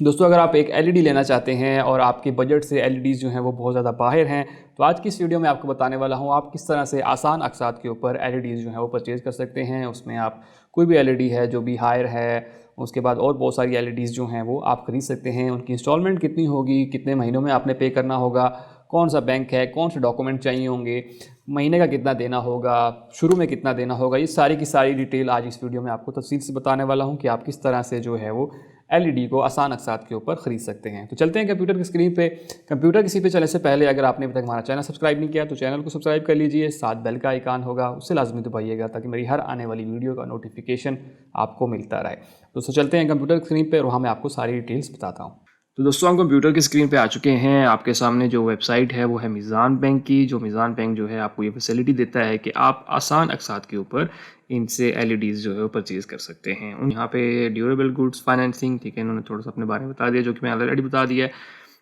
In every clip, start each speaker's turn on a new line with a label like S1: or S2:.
S1: दोस्तों, अगर आप एक एलईडी लेना चाहते हैं और आपके बजट से एलईडीज़ जो हैं वो बहुत ज़्यादा बाहर हैं, तो आज की इस वीडियो में आपको बताने वाला हूँ आप किस तरह से आसान अक़सात के ऊपर एलईडीज़ जो हैं वो परचेज़ कर सकते हैं। उसमें आप कोई भी एलईडी है जो भी हायर है, उसके बाद और बहुत सारी एलईडीज़ जो हैं वो आप ख़रीद सकते हैं। उनकी इंस्टॉलमेंट कितनी होगी, कितने महीनों में आपने पे करना होगा, कौन सा बैंक है, कौन से डॉक्यूमेंट चाहिए होंगे, महीने का कितना देना होगा, शुरू में कितना देना होगा, ये सारी की सारी डिटेल आज इस वीडियो में आपको तफसील से बताने वाला हूँ कि आप किस तरह से जो है वो एलईडी को आसान अक़सात के ऊपर ख़रीद सकते हैं। तो चलते हैं कंप्यूटर की स्क्रीन पे। कंप्यूटर किसी पे चलने से पहले अगर आपने अभी तक हमारा चैनल सब्सक्राइब नहीं किया तो चैनल को सब्सक्राइब कर लीजिए, साथ बेल का आइकान होगा उससे लाजमी दबाइएगा ताकि मेरी हर आने वाली वीडियो का नोटिफिकेशन आपको मिलता रहे। दोस्तों चलते हैं कंप्यूटर की स्क्रीन पर और वहाँ मैं आपको सारी डिटेल्स बताता हूँ। तो दोस्तों हम कंप्यूटर की स्क्रीन पे आ चुके हैं। आपके सामने जो वेबसाइट है वो है मीज़ान बैंक की। जो मीज़ान बैंक जो है आपको ये फैसिलिटी देता है कि आप आसान अक़सात के ऊपर इनसे एलईडीज़ जो है वो परचेज़ कर सकते हैं। यहाँ पे ड्यूरेबल गुड्स फाइनेंसिंग, ठीक है, इन्होंने थोड़ा सा अपने बारे में बता दिया जो कि मैं ऑलरेडी बता दिया है।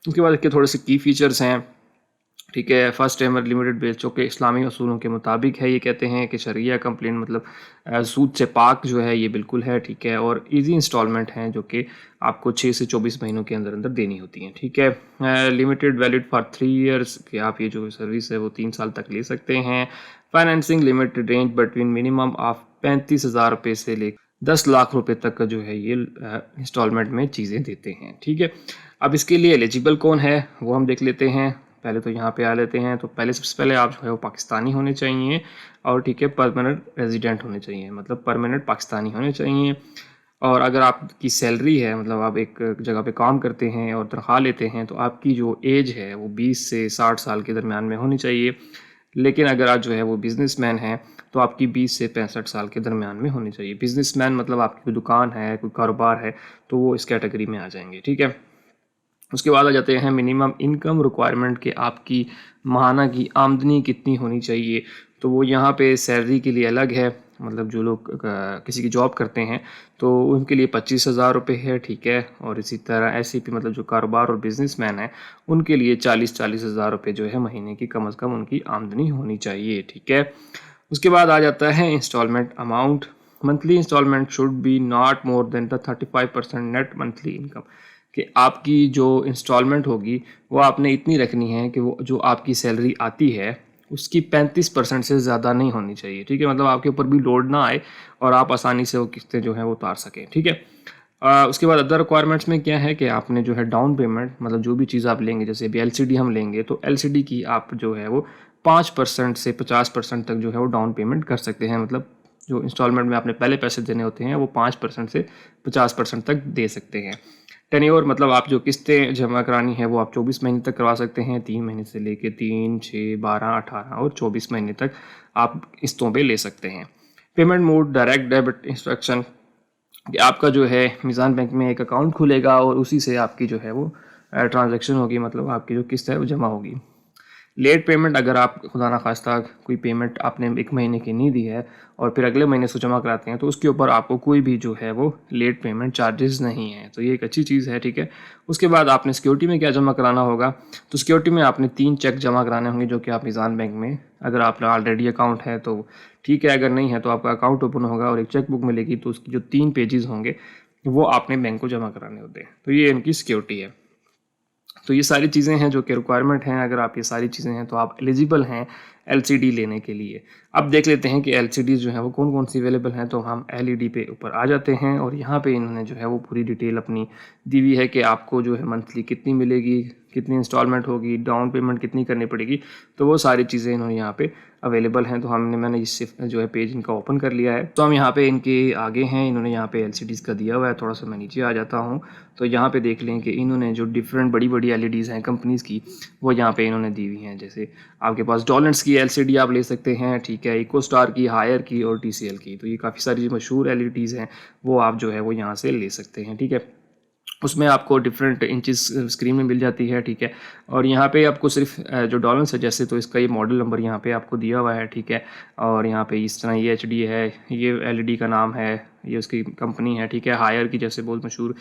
S1: उसके बाद इसके थोड़े से की फ़ीचर्स हैं, ठीक है। फर्स्ट एमर लिमिटेड बेच जो कि इस्लामी असूलों के मुताबिक है। ये कहते हैं कि शरिया कंप्लेन मतलब सूद से पाक जो है ये बिल्कुल है, ठीक है। और इजी इंस्टॉलमेंट हैं जो कि आपको 6 से 24 महीनों के अंदर अंदर देनी होती हैं, ठीक है। लिमिटेड वैलिड फॉर 3 ईयर्स कि आप ये जो सर्विस है वो 3 साल तक ले सकते हैं। Financing limited range between minimum of 35,000 रुपये से ले 10 लाख रुपए तक का जो है ये इंस्टॉलमेंट में चीज़ें देते हैं, ठीक है। अब इसके लिए एलिजिबल कौन है वो हम देख लेते हैं। पहले तो यहाँ पे आ लेते हैं। तो पहले सबसे पहले आप जो है वो पाकिस्तानी होने चाहिए और ठीक है परमानेंट रेजिडेंट होने चाहिए, मतलब परमानेंट पाकिस्तानी होने चाहिए। और अगर आपकी सैलरी है, मतलब आप एक जगह पे काम करते हैं और तनख्वाह लेते हैं, तो आपकी जो एज है वो 20 से 60 साल के दरमियान में होनी चाहिए। लेकिन अगर आप जो है वो बिज़नेसमैन हैं तो आपकी 20 से 65 साल के दरमियान में होनी चाहिए। बिज़नेसमैन मतलब आपकी कोई दुकान है, कोई कारोबार है, तो वो इस कैटेगरी में आ जाएंगे, ठीक है। उसके बाद आ जाते हैं मिनिमम इनकम रिक्वायरमेंट के आपकी माहाना की आमदनी कितनी होनी चाहिए। तो वो यहाँ पे सैलरी के लिए अलग है, मतलब जो लोग किसी की जॉब करते हैं तो उनके लिए 25,000 रुपये है, ठीक है। और इसी तरह एसईपी मतलब जो कारोबार और बिजनेसमैन है उनके लिए 40,000 रुपये जो है महीने की कम से कम उनकी आमदनी होनी चाहिए, ठीक है। उसके बाद आ जाता है instalment amount. Monthly instalment should be not more than the 35% net monthly income, कि आपकी जो इंस्टॉलमेंट होगी वो आपने इतनी रखनी है कि वो जो आपकी सैलरी आती है उसकी 35% से ज़्यादा नहीं होनी चाहिए, ठीक है। मतलब आपके ऊपर भी लोड ना आए और आप आसानी से वो किस्तें जो हैं वो उतार सकें, ठीक है। उसके बाद अदर रिक्वायरमेंट्स में क्या है कि आपने जो है डाउन पेमेंट, मतलब जो भी चीज़ आप लेंगे, जैसे अभी एलसीडी हम लेंगे तो एलसीडी की आप जो है वो 5% से 50% तक जो है वो डाउन पेमेंट कर सकते हैं। मतलब जो इंस्टॉलमेंट में आपने पहले पैसे देने होते हैं वो 5% से 50% तक दे सकते हैं। टेन्योर मतलब आप जो किस्तें जमा करानी है वो आप 24 महीने तक करवा सकते हैं। 3 महीने से लेके 3, 6, 12, 18 और 24 महीने तक आप किस्तों पे ले सकते हैं। Payment mode direct debit instruction, कि आपका जो है मीज़ान बैंक में एक अकाउंट खुलेगा और उसी से आपकी जो है वो ट्रांजैक्शन होगी, मतलब आपकी जो किस्त है वो जमा होगी। लेट पेमेंट, अगर आप खुदा ना खास्ता कोई पेमेंट आपने 1 महीने की नहीं दी है और फिर अगले महीने से जमा कराते हैं तो उसके ऊपर आपको कोई भी जो है वो लेट पेमेंट चार्जेस नहीं है, तो ये एक अच्छी चीज़ है, ठीक है। उसके बाद आपने सिक्योरिटी में क्या जमा कराना होगा, तो सिक्योरिटी में आपने 3 चेक जमा कराने होंगे जो कि आप मीज़ान बैंक में, अगर आपका ऑलरेडी अकाउंट है तो ठीक है, अगर नहीं है तो आपका अकाउंट ओपन होगा और एक चेक बुक मिलेगी, तो उसकी जो 3 पेजेस होंगे वो आपने बैंक को जमा कराने होते हैं। तो ये इनकी सिक्योरिटी है। तो ये सारी चीज़ें हैं जो कि रिक्वायरमेंट हैं। अगर आप ये सारी चीज़ें हैं तो आप एलिजिबल हैं एलसीडी लेने के लिए। अब देख लेते हैं कि एलसीडी जो है वो कौन कौन सी अवेलेबल हैं। तो हम एलईडी पे ऊपर आ जाते हैं और यहाँ पे इन्होंने जो है वो पूरी डिटेल अपनी दी हुई है कि आपको जो है मंथली कितनी मिलेगी, कितनी इंस्टॉलमेंट होगी, डाउन पेमेंट कितनी करनी पड़ेगी, तो वो सारी चीज़ें इन्होंने यहाँ पे अवेलेबल हैं। तो मैंने इससे जो है पेज इनका ओपन कर लिया है। तो हम यहाँ पे इनके आगे हैं, इन्होंने यहाँ पे एलसीडीज़ का दिया हुआ है। थोड़ा सा मैं नीचे आ जाता हूँ तो यहाँ पे देख लें कि इन्होंने जो डिफरेंट बड़ी बड़ी एलईडीज़ हैं कंपनीज़ की वो यहाँ पे इन्होंने दी हुई हैं। जैसे आपके पास डॉलर्स की एलसीडी आप ले सकते हैं, ठीक है, इको स्टार की, हायर की और टीसीएल की। तो ये काफ़ी सारी जो मशहूर एलईडीज़ हैं वो आप जो है वो यहाँ से ले सकते हैं, ठीक है। उसमें आपको डिफरेंट इंचेस स्क्रीन में मिल जाती है, ठीक है। और यहाँ पे आपको सिर्फ जो डॉलर्स है, जैसे तो इसका ये मॉडल नंबर यहाँ पे आपको दिया हुआ है, ठीक है। और यहाँ पे इस तरह ये एचडी है, ये एलईडी का नाम है, ये उसकी कंपनी है, ठीक है। हायर की जैसे बहुत मशहूर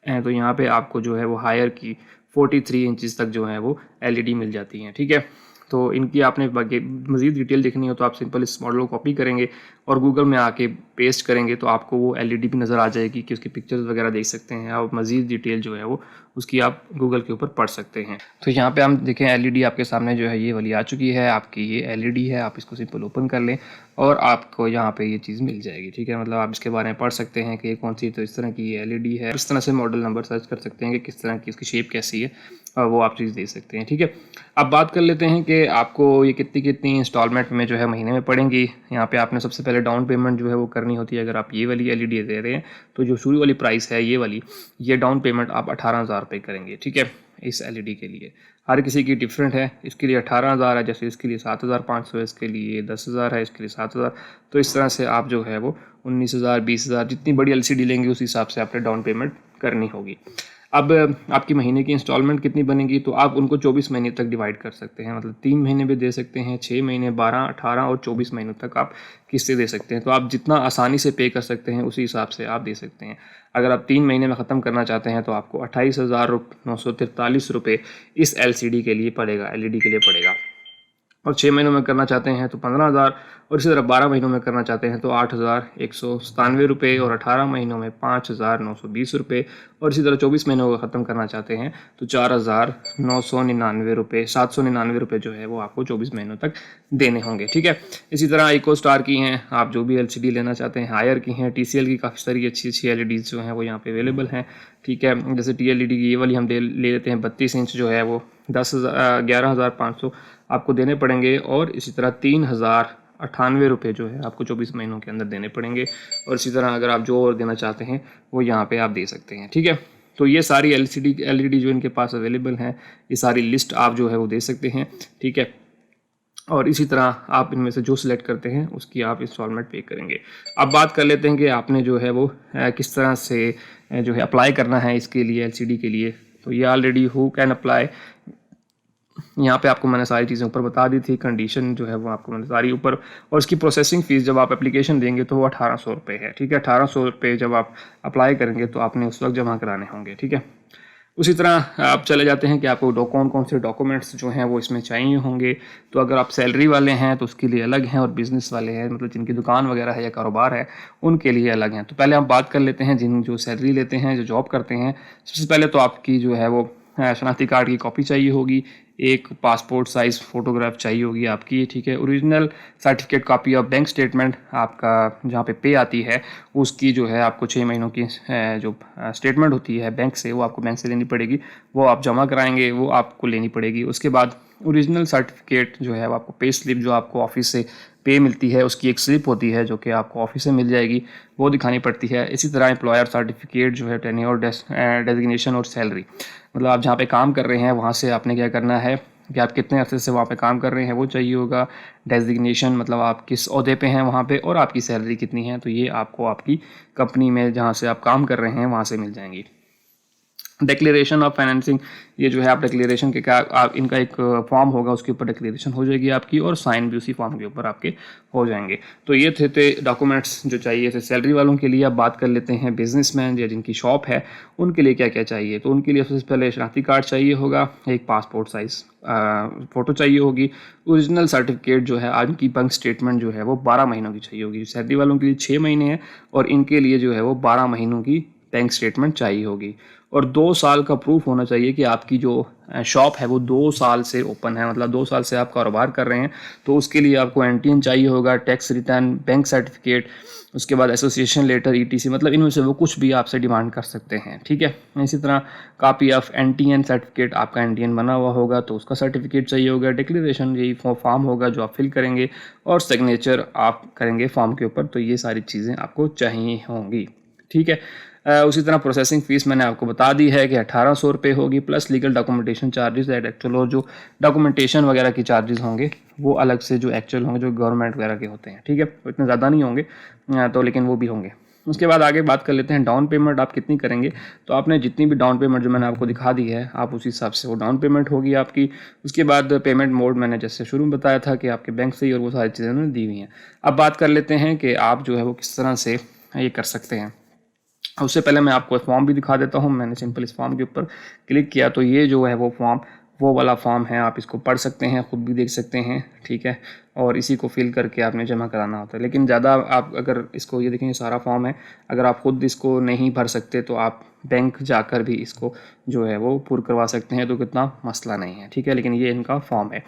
S1: है, तो यहाँ पे आपको जो है वो हायर की 43 इंचज़ तक जो है वो एलईडी मिल जाती हैं, ठीक है। तो इनकी आपने मज़ीद डिटेल देखनी हो तो आप सिंपल इस मॉडल को कॉपी करेंगे और गूगल में आके पेस्ट करेंगे तो आपको वो LED भी नज़र आ जाएगी कि उसकी पिक्चर्स वगैरह देख सकते हैं। आप मज़ीद डिटेल जो है वो उसकी आप गूगल के ऊपर पढ़ सकते हैं। तो यहाँ पे हम देखें LED आपके सामने जो है ये वाली आ चुकी है, आपकी ये LED है। आप इसको सिंपल ओपन कर लें और आपको यहाँ पे ये चीज़ मिल जाएगी, ठीक है। मतलब आप इसके बारे में पढ़ सकते हैं कि ये कौन सी, तो इस तरह की ये LED है। इस तरह से मॉडल नंबर सर्च कर सकते हैं कि किस तरह की इसकी शेप कैसी है, और वो आप चीज़ देख सकते हैं, ठीक है। अब बात कर लेते हैं कि आपको ये कितनी इंस्टॉलमेंट में जो है महीने में पड़ेंगी। यहाँ पे आपने सबसे पहले डाउन पेमेंट जो है वो करनी होती है। अगर आप ये वाली LED दे रहे हैं तो जो शुरू वाली प्राइस है ये वाली, ये डाउन पेमेंट आप 18,000 रुपये करेंगे, ठीक है। इस LED के लिए हर किसी की डिफरेंट है। इसके लिए 18,000 है, जैसे इसके लिए 7,500 है, इसके लिए 10,000 है, इसके लिए 7,000। तो इस तरह से आप जो है वो 19,000, 20,000 जितनी बड़ी LCD लेंगे उस हिसाब से आपने डाउन पेमेंट करनी होगी। अब आपकी महीने की इंस्टॉलमेंट कितनी बनेगी, तो आप उनको 24 महीने तक डिवाइड कर सकते हैं। मतलब 3 महीने भी दे सकते हैं, 6 महीने, 12, 18 और 24 महीनों तक आप किस्तें दे सकते हैं। तो आप जितना आसानी से पे कर सकते हैं उसी हिसाब से आप दे सकते हैं। अगर आप 3 महीने में ख़त्म करना चाहते हैं तो आपको 28,943 रुपये इस LCD के लिए पड़ेगा, LED के लिए पड़ेगा। और 6 महीनों में करना चाहते हैं तो 15,000, और इसी तरह 12 महीनों में करना चाहते हैं तो 8,197 रुपये, और 18 महीनों में 5,920 रुपये, और इसी तरह 24 महीनों को ख़त्म करना चाहते हैं तो 4,999 रुपये, 799 रुपये जो है वो आपको 24 महीनों तक देने होंगे, ठीक है। इसी तरह इको स्टार की हैं, आप जो भी LCD लेना चाहते हैं, हायर की हैं, TCL की काफ़ी सारी अच्छी LEDs जो हैं वो यहाँ पे अवेलेबल हैं, ठीक है। जैसे TLED की ये वाली हम ले लेते हैं 32 इंच जो है वो 11,500 आपको देने पड़ेंगे, और इसी तरह 3,098 रुपये जो है आपको 24 महीनों के अंदर देने पड़ेंगे। और इसी तरह अगर आप जो और देना चाहते हैं वो यहाँ पे आप दे सकते हैं, ठीक है। तो ये सारी LED जो इनके पास अवेलेबल हैं, ये सारी लिस्ट आप जो है वो दे सकते हैं, ठीक है। और इसी तरह आप इनमें से जो सिलेक्ट करते हैं उसकी आप इंस्टॉलमेंट पे करेंगे। अब बात कर लेते हैं कि आपने जो है वो किस तरह से जो है अप्लाई करना है इसके लिए, LCD के लिए। तो ये ऑलरेडी हु कैन अप्लाई, यहाँ पे आपको मैंने सारी चीज़ें ऊपर बता दी थी। कंडीशन जो है वो आपको मैंने सारी ऊपर, और इसकी प्रोसेसिंग फ़ीस जब आप एप्लीकेशन देंगे तो वो 1,800 रुपये है, ठीक है। 1,800 रुपये जब आप अप्लाई करेंगे तो आपने उस वक्त जमा कराने होंगे, ठीक है। उसी तरह आप चले जाते हैं कि आपको कौन कौन से डॉक्यूमेंट्स जो हैं वो इसमें चाहिए होंगे। तो अगर आप सैलरी वाले हैं तो उसके लिए अलग हैं, और बिज़नेस वाले हैं, मतलब जिनकी दुकान वगैरह है या कारोबार है, उनके लिए अलग हैं। तो पहले हम बात कर लेते हैं जो सैलरी लेते हैं, जो जॉब करते हैं। सबसे पहले तो आपकी जो है वो शनाख्ती कार्ड की कॉपी चाहिए होगी, एक पासपोर्ट साइज़ फ़ोटोग्राफ चाहिए होगी आपकी, ठीक है। Original certificate copy of bank statement आपका जहाँ पे आती है उसकी जो है आपको 6 महीनों की जो स्टेटमेंट होती है बैंक से, वो आपको बैंक से लेनी पड़ेगी, वो आप जमा कराएंगे, वो आपको लेनी पड़ेगी। उसके बाद ओरिजिनल सर्टिफिकेट जो है वो आपको पे स्लिप, जो आपको ऑफिस से पे मिलती है उसकी एक स्लिप होती है जो कि आपको ऑफिस से मिल जाएगी, वो दिखानी पड़ती है। इसी तरह एम्प्लॉयर सर्टिफिकेट जो है, टेन्योर, डेजिग्नेशन और सैलरी, मतलब आप जहाँ पे काम कर रहे हैं वहाँ से आपने क्या करना है कि आप कितने अरसे से वहाँ पे काम कर रहे हैं वो चाहिए होगा। डेजिग्नेशन मतलब आप किस ओहदे पे हैं वहाँ पे, और आपकी सैलरी कितनी है, तो ये आपको आपकी कंपनी में जहाँ से आप काम कर रहे हैं वहाँ से मिल जाएंगी। डिक्लेरेशन ऑफ फाइनेंसिंग, ये जो है आप डिक्लेरेशन के क्या आप इनका एक फॉर्म होगा, उसके ऊपर डिक्लेरेशन हो जाएगी आपकी, और साइन भी उसी फॉर्म के ऊपर आपके हो जाएंगे। तो ये थे डॉक्यूमेंट्स जो चाहिए थे सैलरी वालों के लिए। अब बात कर लेते हैं बिजनेसमैन या जिनकी शॉप है उनके लिए क्या क्या चाहिए। तो उनके लिए सबसे पहले शनाख्ती कार्ड चाहिए होगा, एक पासपोर्ट साइज़ फ़ोटो चाहिए होगी, ओरिजिनल सर्टिफिकेट जो है, आज की बैंक स्टेटमेंट जो है वो 12 महीनों की चाहिए होगी। सैलरी वालों के लिए 6 महीने है, और इनके लिए जो है वो 12 महीनों की बैंक स्टेटमेंट चाहिए होगी। और 2 साल का प्रूफ होना चाहिए कि आपकी जो शॉप है वो 2 साल से ओपन है, मतलब 2 साल से आप कारोबार कर रहे हैं। तो उसके लिए आपको NTN चाहिए होगा, टैक्स रिटर्न, बैंक सर्टिफिकेट, उसके बाद एसोसिएशन लेटर, ETC, मतलब इनमें से वो कुछ भी आपसे डिमांड कर सकते हैं, ठीक है। इसी तरह कॉपी ऑफ NTN सर्टिफिकेट, आपका NTN बना हुआ होगा तो उसका सर्टिफिकेट चाहिए होगा। डिक्लेरेशन यही फॉर्म होगा जो आप फिल करेंगे, और सिग्नेचर आप करेंगे फॉर्म के ऊपर। तो ये सारी चीज़ें आपको चाहिए होंगी, ठीक है। उसी तरह प्रोसेसिंग फ़ीस मैंने आपको बता दी है कि 1,800 रुपये होगी, plus legal documentation charges at actual, और जो डॉक्यूमेंटेशन वगैरह की चार्जेस होंगे वो अलग से जो एक्चुअल होंगे, जो गवर्नमेंट वगैरह के होते हैं, ठीक है। वो इतने ज़्यादा नहीं होंगे तो, लेकिन वो भी होंगे। उसके बाद आगे बात कर लेते हैं डाउन पेमेंट आप कितनी करेंगे। तो आपने जितनी भी डाउन पेमेंट जो मैंने आपको दिखा दी है, आप उसी हिसाब से वो डाउन पेमेंट होगी आपकी। उसके बाद पेमेंट मोड मैंने जैसे शुरू में बताया था कि आपके बैंक से ही, और वो सारी चीज़ें उन्होंने दी हुई हैं। अब बात कर लेते हैं कि आप जो है वो किस तरह से ये कर सकते हैं। उससे पहले मैं आपको फॉर्म भी दिखा देता हूँ। मैंने सिंपल इस फॉर्म के ऊपर क्लिक किया तो ये जो है वो फॉर्म, वो वाला फॉर्म है, आप इसको पढ़ सकते हैं, ख़ुद भी देख सकते हैं, ठीक है। और इसी को फिल करके आपने जमा कराना होता है। लेकिन ज़्यादा आप अगर इसको ये देखें, सारा फॉर्म है, अगर आप ख़ुद इसको नहीं भर सकते तो आप बैंक जाकर भी इसको जो है वो पूरा करवा सकते हैं, तो कितना मसला नहीं है, ठीक है। लेकिन ये इनका फॉर्म है।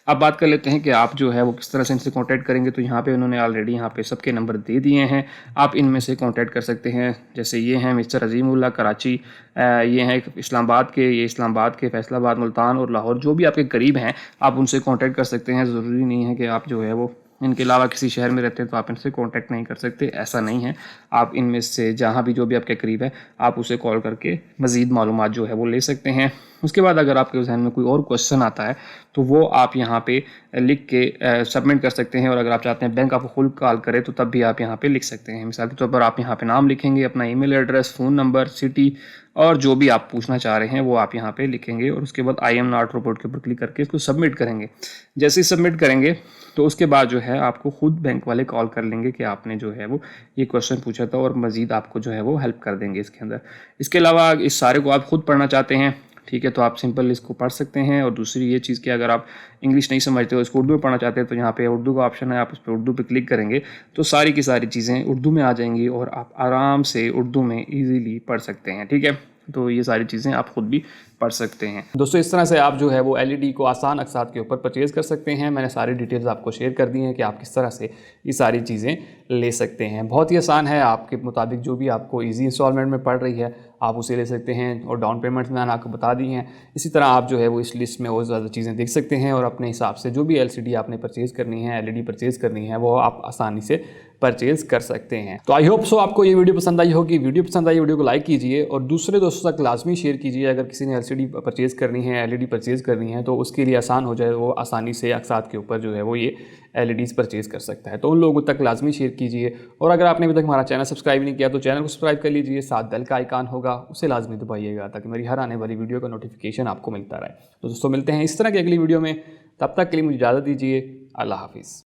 S1: अब बात कर लेते हैं कि आप जो है वो किस तरह से इनसे कांटेक्ट करेंगे। तो यहाँ पे उन्होंने ऑलरेडी यहाँ पे सबके नंबर दे दिए हैं, आप इनमें से कांटेक्ट कर सकते हैं। जैसे ये हैं मिस्टर अजीमुल्लाह कराची, ये हैं इस्लामाबाद के, ये इस्लामाबाद के, फैसलाबाद, मुल्तान और लाहौर, जो भी आपके करीब हैं आप उनसे कांटेक्ट कर सकते हैं। ज़रूरी नहीं है कि आप जो है वो इनके अलावा किसी शहर में रहते हैं तो आप इनसे कांटेक्ट नहीं कर सकते, ऐसा नहीं है। आप इनमें से जहाँ भी जो भी आपके करीब है आप उसे कॉल करके मज़ीद मालूमात जो है वो ले सकते हैं। उसके बाद अगर आपके जहन में कोई और क्वेश्चन आता है तो वो आप यहाँ पे लिख के सबमिट कर सकते हैं। और अगर आप चाहते हैं बैंक आपको खुद कॉल करे तो तब भी आप यहाँ पे लिख सकते हैं। मिसाल के तौर पर आप यहाँ पे नाम लिखेंगे, अपना email address, phone number, city और जो भी आप पूछना चाह रहे हैं वो आप यहाँ पे लिखेंगे और उसके बाद आई एम नॉट रोबोट के ऊपर क्लिक करके इसको सबमिट करेंगे। जैसे ही सबमिट करेंगे तो उसके बाद जो है आपको खुद बैंक वाले कॉल कर लेंगे कि आपने जो है वो ये क्वेश्चन पूछा था और मज़ीद आपको जो है वो हेल्प कर देंगे इसके अंदर। इसके अलावा इस सारे को आप खुद पढ़ना चाहते हैं, ठीक है, तो आप सिंपल इसको पढ़ सकते हैं। और दूसरी ये चीज़ कि अगर आप इंग्लिश नहीं समझते हो, इसको उर्दू में पढ़ना चाहते हैं, तो यहाँ पे उर्दू का ऑप्शन है, आप उस पर उर्दू पे क्लिक करेंगे तो सारी की सारी चीज़ें उर्दू में आ जाएंगी और आप आराम से उर्दू में ईजीली पढ़ सकते हैं, ठीक है। तो ये सारी चीज़ें आप खुद भी पढ़ सकते हैं। दोस्तों इस तरह से आप जो है वो LED को आसान अक़सात के ऊपर परचेज़ कर सकते हैं। मैंने सारी डिटेल्स आपको शेयर कर दी हैं कि आप किस तरह से ये सारी चीज़ें ले सकते हैं। बहुत ही आसान है, आपके मुताबिक जो भी आपको ईजी इंस्टॉलमेंट में पड़ रही है आप उसे ले सकते हैं और डाउन पेमेंट्स मैंने आपको बता दी हैं। इसी तरह आप जो है वो इस लिस्ट में और ज़्यादा चीज़ें देख सकते हैं और अपने हिसाब से जो भी LCD आपने परचेज़ करनी है, LED परचेज़ करनी है, वो आप आसानी से परचेज़ कर सकते हैं। तो आई होप सो आपको ये वीडियो पसंद आई होगी। वीडियो पसंद आई वीडियो को लाइक कीजिए और दूसरे दोस्तों तक लाजमी शेयर कीजिए। अगर किसी ने LCD परचेज़ करनी है, LED परचेज़ करनी है तो उसके लिए आसान हो जाए, वो आसानी से अक़सात के ऊपर जो है वो ये LEDs परचेज़ कर सकता है। तो उन लोगों तक लाजमी शेयर कीजिए। और अगर आपने अभी तक हमारा चैनल सब्सक्राइब नहीं किया तो चैनल को सब्सक्राइब कर लीजिए, साथ बेल का आइकान होगा उसे लाजमी दबाइएगा ताकि मेरी हर आने वाली वीडियो का नोटिफिकेशन आपको मिलता रहे। तो दोस्तों मिलते हैं इस तरह की अगली वीडियो में, तब तक के लिए मुझे इजाज़त दीजिए। अल्लाह हाफिज़।